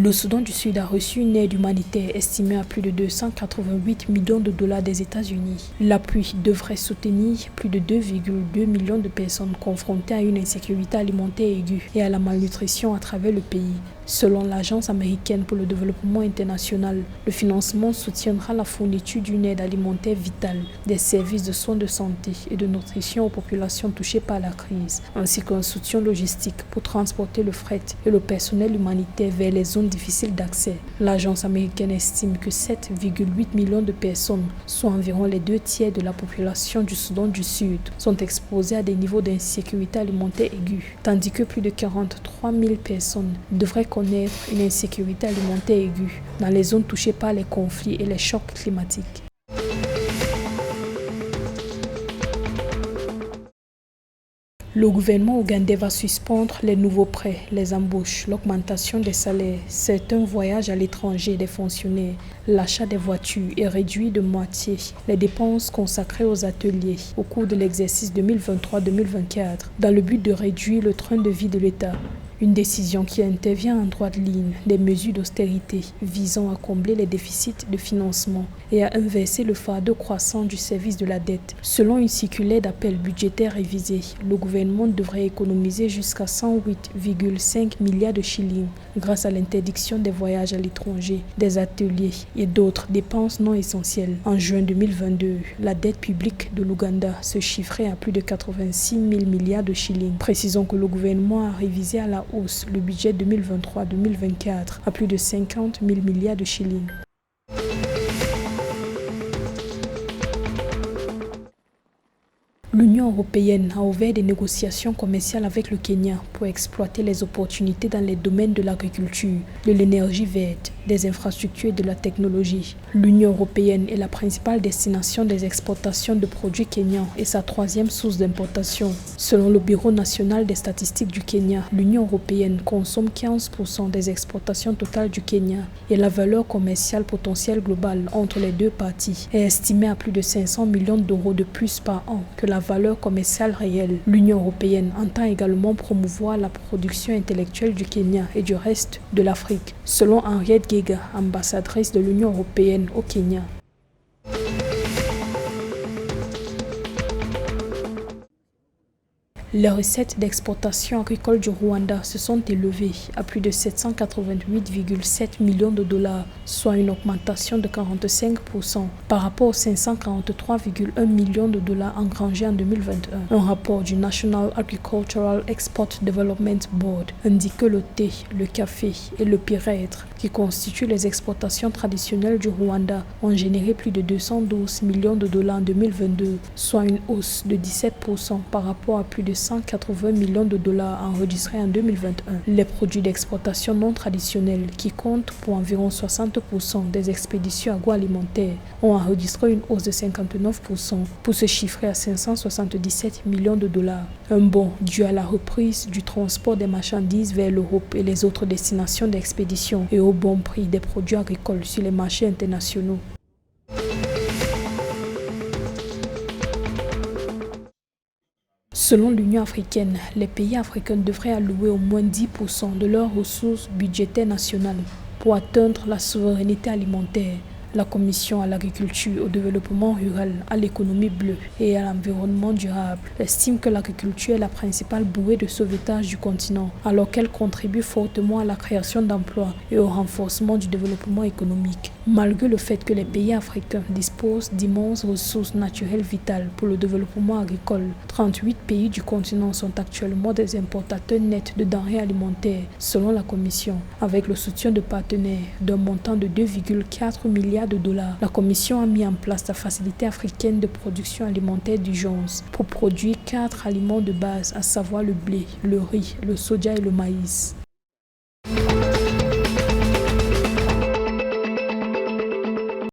Le Soudan du Sud a reçu une aide humanitaire estimée à plus de 288 millions de dollars des États-Unis. L'appui devrait soutenir plus de 2,2 millions de personnes confrontées à une insécurité alimentaire aiguë et à la malnutrition à travers le pays. Selon l'Agence américaine pour le développement international, le financement soutiendra la fourniture d'une aide alimentaire vitale, des services de soins de santé et de nutrition aux populations touchées par la crise, ainsi qu'un soutien logistique pour transporter le fret et le personnel humanitaire vers les zones difficiles d'accès. L'agence américaine estime que 7,8 millions de personnes, soit environ les 2/3 de la population du Soudan du Sud, sont exposées à des niveaux d'insécurité alimentaire aiguë, tandis que plus de 43 000 personnes devraient connaître une insécurité alimentaire aiguë dans les zones touchées par les conflits et les chocs climatiques. Le gouvernement ougandais va suspendre les nouveaux prêts, les embauches, l'augmentation des salaires, certains voyages à l'étranger des fonctionnaires, l'achat des voitures et réduire de moitié les dépenses consacrées aux ateliers au cours de l'exercice 2023-2024 dans le but de réduire le train de vie de l'État. Une décision qui intervient en droite ligne des mesures d'austérité visant à combler les déficits de financement et à inverser le fardeau croissant du service de la dette. Selon une circulaire d'appel budgétaire révisée, le gouvernement devrait économiser jusqu'à 108,5 milliards de shillings grâce à l'interdiction des voyages à l'étranger, des ateliers et d'autres dépenses non essentielles. En juin 2022, la dette publique de l'Ouganda se chiffrait à plus de 86 000 milliards de shillings. Précisons que le gouvernement a révisé à la hausse le budget 2023-2024 à plus de 50 000 milliards de shillings. L'Union européenne a ouvert des négociations commerciales avec le Kenya pour exploiter les opportunités dans les domaines de l'agriculture, de l'énergie verte, des infrastructures et de la technologie. L'Union européenne est la principale destination des exportations de produits kenyans et sa troisième source d'importation. Selon le Bureau national des statistiques du Kenya, l'Union européenne consomme 15% des exportations totales du Kenya et la valeur commerciale potentielle globale entre les deux parties est estimée à plus de 500 millions d'euros de plus par an que la valeur commerciale réelle. L'Union européenne entend également promouvoir la production intellectuelle du Kenya et du reste de l'Afrique, selon Henriette Gega, ambassadrice de l'Union européenne au Kenya. Les recettes d'exportation agricole du Rwanda se sont élevées à plus de 788,7 millions de dollars, soit une augmentation de 45% par rapport aux 543,1 millions de dollars engrangés en 2021. Un rapport du National Agricultural Export Development Board indique que le thé, le café et le pyrètre, qui constituent les exportations traditionnelles du Rwanda, ont généré plus de 212 millions de dollars en 2022, soit une hausse de 17% par rapport à plus de 180 millions de dollars enregistrés en 2021. Les produits d'exportation non traditionnels, qui comptent pour environ 60% des expéditions agroalimentaires, ont enregistré une hausse de 59% pour se chiffrer à 577 millions de dollars. Un bond dû à la reprise du transport des marchandises vers l'Europe et les autres destinations d'expédition et au bon prix des produits agricoles sur les marchés internationaux. Selon l'Union africaine, les pays africains devraient allouer au moins 10% de leurs ressources budgétaires nationales pour atteindre la souveraineté alimentaire. La Commission à l'agriculture, au développement rural, à l'économie bleue et à l'environnement durable estime que l'agriculture est la principale bouée de sauvetage du continent, alors qu'elle contribue fortement à la création d'emplois et au renforcement du développement économique. Malgré le fait que les pays africains disposent d'immenses ressources naturelles vitales pour le développement agricole, 38 pays du continent sont actuellement des importateurs nets de denrées alimentaires, selon la Commission, avec le soutien de partenaires d'un montant de 2,4 milliards de dollars. La Commission a mis en place la Facilité africaine de production alimentaire d'urgence pour produire 4 aliments de base, à savoir le blé, le riz, le soja et le maïs.